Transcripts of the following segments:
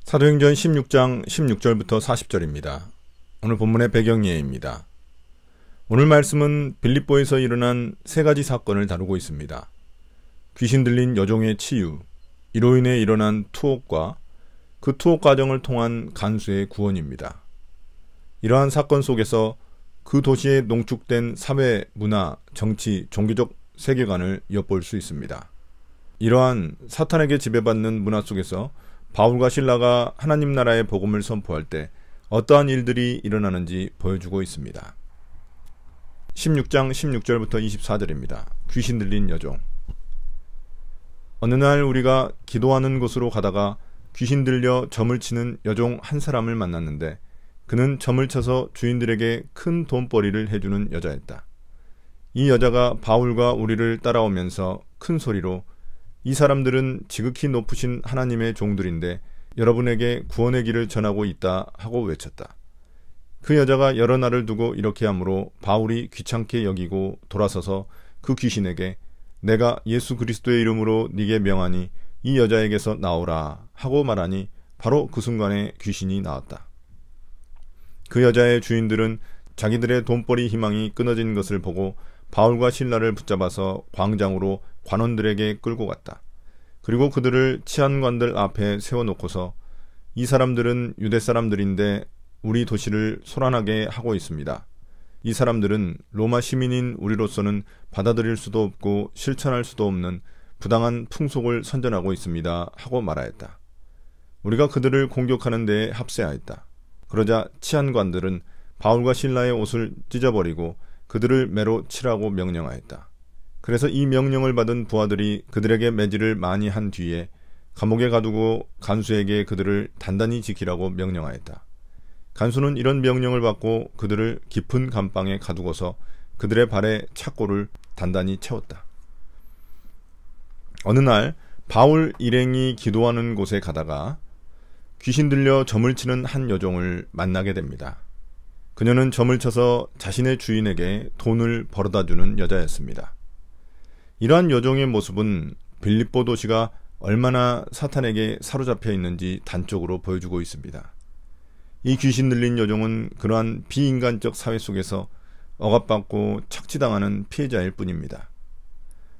사도행전 16장 16절부터 40절입니다. 오늘 본문의 배경이해입니다. 오늘 말씀은 빌립보에서 일어난 세 가지 사건을 다루고 있습니다. 귀신 들린 여종의 치유, 이로 인해 일어난 투옥과 그 투옥 과정을 통한 간수의 구원입니다. 이러한 사건 속에서 그 도시에 농축된 사회, 문화, 정치, 종교적 세계관을 엿볼 수 있습니다. 이러한 사탄에게 지배받는 문화 속에서 바울과 실라가 하나님 나라의 복음을 선포할 때 어떠한 일들이 일어나는지 보여주고 있습니다. 16장 16절부터 24절입니다. 귀신 들린 여종. 어느 날 우리가 기도하는 곳으로 가다가 귀신 들려 점을 치는 여종 한 사람을 만났는데 그는 점을 쳐서 주인들에게 큰 돈벌이를 해주는 여자였다. 이 여자가 바울과 우리를 따라오면서 큰 소리로 이 사람들은 지극히 높으신 하나님의 종들인데 여러분에게 구원의 길을 전하고 있다 하고 외쳤다. 그 여자가 여러 날을 두고 이렇게 하므로 바울이 귀찮게 여기고 돌아서서 그 귀신에게 내가 예수 그리스도의 이름으로 네게 명하니 이 여자에게서 나오라 하고 말하니 바로 그 순간에 귀신이 나왔다. 그 여자의 주인들은 자기들의 돈벌이 희망이 끊어진 것을 보고 바울과 실라를 붙잡아서 광장으로 관원들에게 끌고 갔다. 그리고 그들을 치안관들 앞에 세워놓고서 이 사람들은 유대 사람들인데 우리 도시를 소란하게 하고 있습니다. 이 사람들은 로마 시민인 우리로서는 받아들일 수도 없고 실천할 수도 없는 부당한 풍속을 선전하고 있습니다 하고 말하였다. 우리가 그들을 공격하는 데에 합세하였다. 그러자 치안관들은 바울과 실라의 옷을 찢어버리고 그들을 매로 치라고 명령하였다. 그래서 이 명령을 받은 부하들이 그들에게 매질을 많이 한 뒤에 감옥에 가두고 간수에게 그들을 단단히 지키라고 명령하였다. 간수는 이런 명령을 받고 그들을 깊은 감방에 가두고서 그들의 발에 착고를 단단히 채웠다. 어느 날 바울 일행이 기도하는 곳에 가다가 귀신 들려 점을 치는 한 여종을 만나게 됩니다. 그녀는 점을 쳐서 자신의 주인에게 돈을 벌어다주는 여자였습니다. 이러한 여종의 모습은 빌립보 도시가 얼마나 사탄에게 사로잡혀 있는지 단적으로 보여주고 있습니다. 이 귀신 들린 여종은 그러한 비인간적 사회 속에서 억압받고 착취당하는 피해자일 뿐입니다.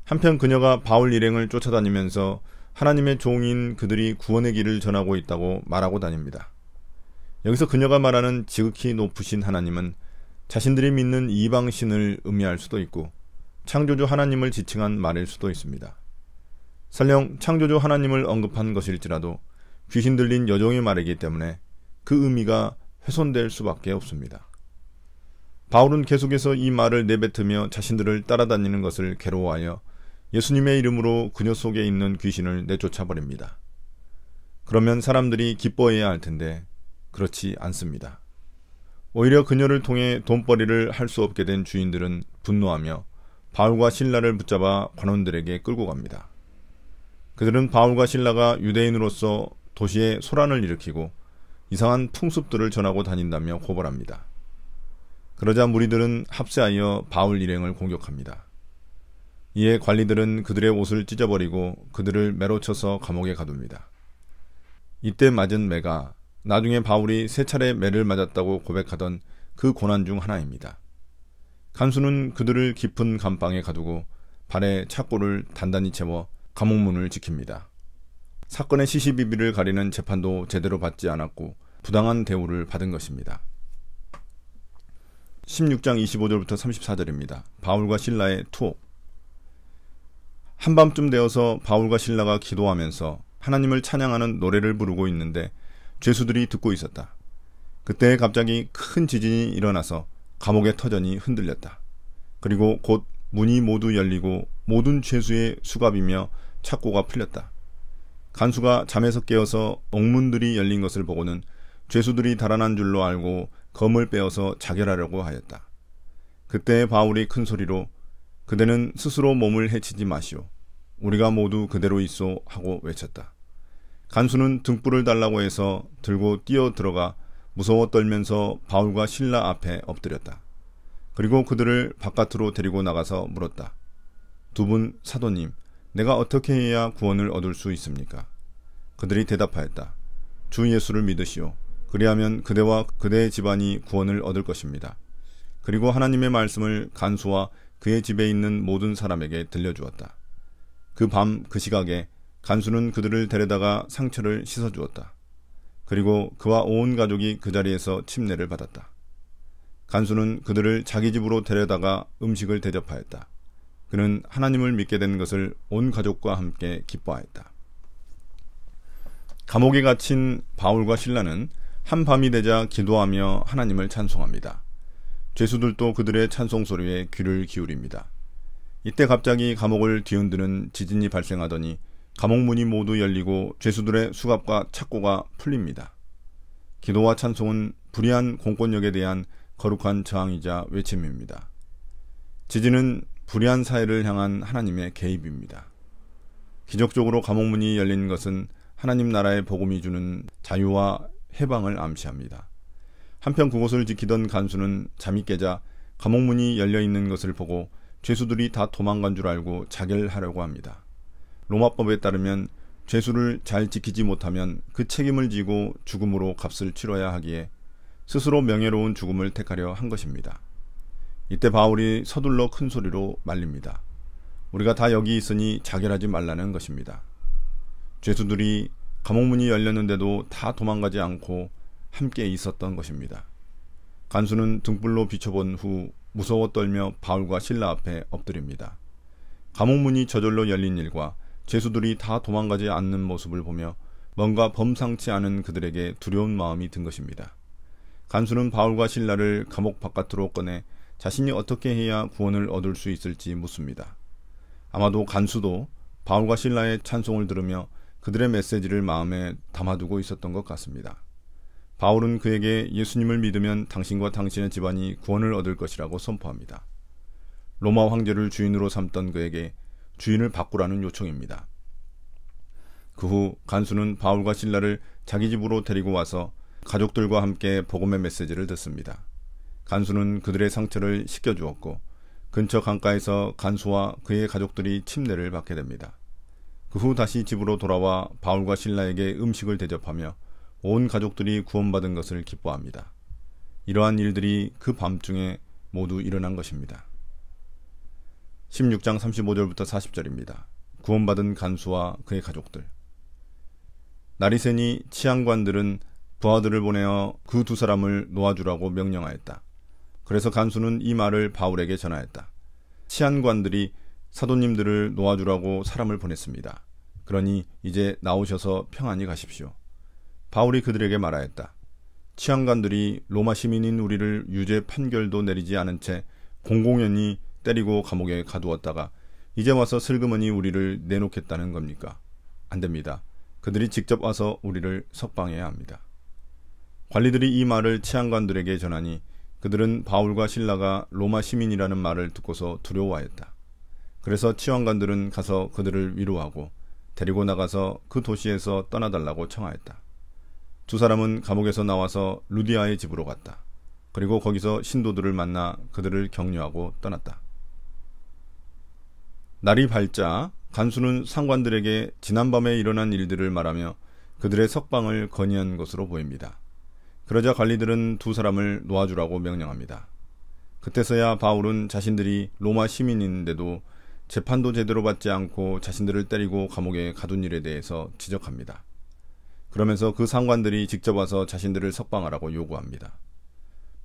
한편 그녀가 바울 일행을 쫓아다니면서 하나님의 종인 그들이 구원의 길을 전하고 있다고 말하고 다닙니다. 여기서 그녀가 말하는 지극히 높으신 하나님은 자신들이 믿는 이방신을 의미할 수도 있고 창조주 하나님을 지칭한 말일 수도 있습니다. 설령 창조주 하나님을 언급한 것일지라도 귀신 들린 여종의 말이기 때문에 그 의미가 훼손될 수밖에 없습니다. 바울은 계속해서 이 말을 내뱉으며 자신들을 따라다니는 것을 괴로워하여 예수님의 이름으로 그녀 속에 있는 귀신을 내쫓아버립니다. 그러면 사람들이 기뻐해야 할 텐데 그렇지 않습니다. 오히려 그녀를 통해 돈벌이를 할 수 없게 된 주인들은 분노하며 바울과 실라를 붙잡아 관원들에게 끌고 갑니다. 그들은 바울과 실라가 유대인으로서 도시에 소란을 일으키고 이상한 풍습들을 전하고 다닌다며 고발합니다. 그러자 무리들은 합세하여 바울 일행을 공격합니다. 이에 관리들은 그들의 옷을 찢어버리고 그들을 매로 쳐서 감옥에 가둡니다. 이때 맞은 매가 나중에 바울이 3차례 매를 맞았다고 고백하던 그 고난 중 하나입니다. 간수는 그들을 깊은 감방에 가두고 발에 착고를 단단히 채워 감옥문을 지킵니다. 사건의 시시비비를 가리는 재판도 제대로 받지 않았고 부당한 대우를 받은 것입니다. 16장 25절부터 34절입니다. 바울과 실라의 투옥. 한밤쯤 되어서 바울과 실라가 기도하면서 하나님을 찬양하는 노래를 부르고 있는데 죄수들이 듣고 있었다. 그때 갑자기 큰 지진이 일어나서 감옥의 터전이 흔들렸다. 그리고 곧 문이 모두 열리고 모든 죄수의 수갑이며 착고가 풀렸다. 간수가 잠에서 깨어서 옥문들이 열린 것을 보고는 죄수들이 달아난 줄로 알고 검을 빼어서 자결하려고 하였다. 그때 바울이 큰 소리로 그대는 스스로 몸을 해치지 마시오. 우리가 모두 그대로 있소 하고 외쳤다. 간수는 등불을 달라고 해서 들고 뛰어 들어가 무서워 떨면서 바울과 실라 앞에 엎드렸다. 그리고 그들을 바깥으로 데리고 나가서 물었다. 두 분 사도님, 내가 어떻게 해야 구원을 얻을 수 있습니까? 그들이 대답하였다. 주 예수를 믿으시오. 그리하면 그대와 그대의 집안이 구원을 얻을 것입니다. 그리고 하나님의 말씀을 간수와 그의 집에 있는 모든 사람에게 들려주었다. 그 밤 그 시각에 간수는 그들을 데려다가 상처를 씻어주었다. 그리고 그와 온 가족이 그 자리에서 침례를 받았다. 간수는 그들을 자기 집으로 데려다가 음식을 대접하였다. 그는 하나님을 믿게 된 것을 온 가족과 함께 기뻐하였다. 감옥에 갇힌 바울과 실라는 한밤이 되자 기도하며 하나님을 찬송합니다. 죄수들도 그들의 찬송 소리에 귀를 기울입니다. 이때 갑자기 감옥을 뒤흔드는 지진이 발생하더니 감옥 문이 모두 열리고 죄수들의 수갑과 착고가 풀립니다. 기도와 찬송은 불의한 공권력에 대한 거룩한 저항이자 외침입니다. 지진은 불의한 사회를 향한 하나님의 개입입니다. 기적적으로 감옥 문이 열린 것은 하나님 나라의 복음이 주는 자유와 해방을 암시합니다. 한편 그곳을 지키던 간수는 잠이 깨자 감옥 문이 열려있는 것을 보고 죄수들이 다 도망간 줄 알고 자결하려고 합니다. 로마법에 따르면 죄수를 잘 지키지 못하면 그 책임을 지고 죽음으로 값을 치러야 하기에 스스로 명예로운 죽음을 택하려 한 것입니다. 이때 바울이 서둘러 큰 소리로 말립니다. 우리가 다 여기 있으니 자결하지 말라는 것입니다. 죄수들이 감옥 문이 열렸는데도 다 도망가지 않고 함께 있었던 것입니다. 간수는 등불로 비춰본 후 무서워 떨며 바울과 실라 앞에 엎드립니다. 감옥 문이 저절로 열린 일과 죄수들이 다 도망가지 않는 모습을 보며 뭔가 범상치 않은 그들에게 두려운 마음이 든 것입니다. 간수는 바울과 실라를 감옥 바깥으로 꺼내 자신이 어떻게 해야 구원을 얻을 수 있을지 묻습니다. 아마도 간수도 바울과 실라의 찬송을 들으며 그들의 메시지를 마음에 담아두고 있었던 것 같습니다. 바울은 그에게 예수님을 믿으면 당신과 당신의 집안이 구원을 얻을 것이라고 선포합니다. 로마 황제를 주인으로 삼던 그에게 주인을 바꾸라는 요청입니다. 그 후 간수는 바울과 실라를 자기 집으로 데리고 와서 가족들과 함께 복음의 메시지를 듣습니다. 간수는 그들의 상처를 씻겨주었고 근처 강가에서 간수와 그의 가족들이 침례를 받게 됩니다. 그 후 다시 집으로 돌아와 바울과 실라에게 음식을 대접하며 온 가족들이 구원받은 것을 기뻐합니다. 이러한 일들이 그 밤중에 모두 일어난 것입니다. 16장 35절부터 40절입니다. 구원받은 간수와 그의 가족들. 날이 새니 치안관들은 부하들을 보내어 그 두 사람을 놓아주라고 명령하였다. 그래서 간수는 이 말을 바울에게 전하였다. 치안관들이 사도님들을 놓아주라고 사람을 보냈습니다. 그러니 이제 나오셔서 평안히 가십시오. 바울이 그들에게 말하였다. 치안관들이 로마 시민인 우리를 유죄 판결도 내리지 않은 채 공공연히 때리고 감옥에 가두었다가 이제 와서 슬그머니 우리를 내놓겠다는 겁니까? 안 됩니다. 그들이 직접 와서 우리를 석방해야 합니다. 관리들이 이 말을 치안관들에게 전하니 그들은 바울과 실라가 로마 시민이라는 말을 듣고서 두려워하였다. 그래서 치안관들은 가서 그들을 위로하고 데리고 나가서 그 도시에서 떠나달라고 청하였다. 두 사람은 감옥에서 나와서 루디아의 집으로 갔다. 그리고 거기서 신도들을 만나 그들을 격려하고 떠났다. 날이 밝자 간수는 상관들에게 지난밤에 일어난 일들을 말하며 그들의 석방을 건의한 것으로 보입니다. 그러자 관리들은 두 사람을 놓아주라고 명령합니다. 그때서야 바울은 자신들이 로마 시민인데도 재판도 제대로 받지 않고 자신들을 때리고 감옥에 가둔 일에 대해서 지적합니다. 그러면서 그 상관들이 직접 와서 자신들을 석방하라고 요구합니다.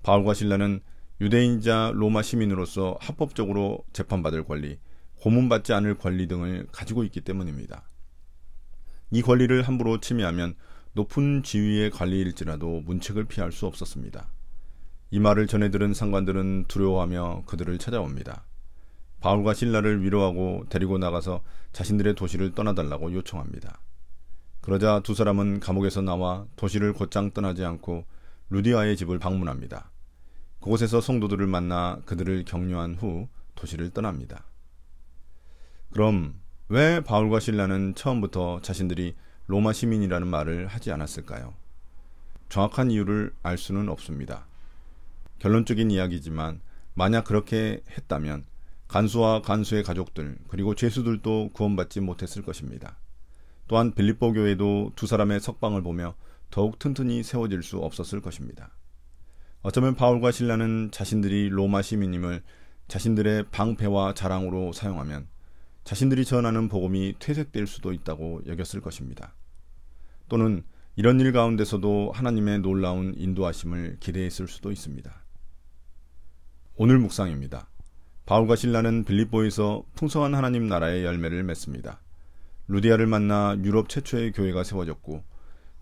바울과 실라는 유대인이자 로마 시민으로서 합법적으로 재판받을 권리, 고문받지 않을 권리 등을 가지고 있기 때문입니다. 이 권리를 함부로 침해하면 높은 지위의 관리일지라도 문책을 피할 수 없었습니다. 이 말을 전해 들은 상관들은 두려워하며 그들을 찾아옵니다. 바울과 실라를 위로하고 데리고 나가서 자신들의 도시를 떠나달라고 요청합니다. 그러자 두 사람은 감옥에서 나와 도시를 곧장 떠나지 않고 루디아의 집을 방문합니다. 그곳에서 성도들을 만나 그들을 격려한 후 도시를 떠납니다. 그럼 왜 바울과 실라는 처음부터 자신들이 로마 시민이라는 말을 하지 않았을까요? 정확한 이유를 알 수는 없습니다. 결론적인 이야기지만 만약 그렇게 했다면 간수와 간수의 가족들 그리고 죄수들도 구원받지 못했을 것입니다. 또한 빌립보 교회도 두 사람의 석방을 보며 더욱 튼튼히 세워질 수 없었을 것입니다. 어쩌면 바울과 실라는 자신들이 로마 시민임을 자신들의 방패와 자랑으로 사용하면 자신들이 전하는 복음이 퇴색될 수도 있다고 여겼을 것입니다. 또는 이런 일 가운데서도 하나님의 놀라운 인도하심을 기대했을 수도 있습니다. 오늘 묵상입니다. 바울과 실라는 빌립보에서 풍성한 하나님 나라의 열매를 맺습니다. 루디아를 만나 유럽 최초의 교회가 세워졌고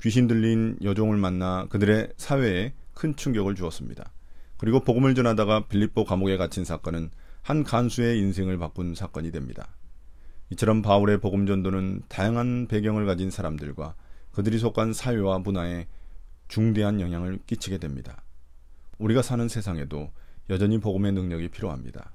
귀신 들린 여종을 만나 그들의 사회에 큰 충격을 주었습니다. 그리고 복음을 전하다가 빌립보 감옥에 갇힌 사건은 한 간수의 인생을 바꾼 사건이 됩니다. 이처럼 바울의 복음 전도는 다양한 배경을 가진 사람들과 그들이 속한 사회와 문화에 중대한 영향을 끼치게 됩니다. 우리가 사는 세상에도 여전히 복음의 능력이 필요합니다.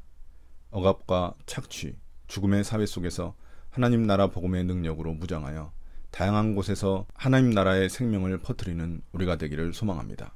억압과 착취, 죽음의 사회 속에서 하나님 나라 복음의 능력으로 무장하여 다양한 곳에서 하나님 나라의 생명을 퍼뜨리는 우리가 되기를 소망합니다.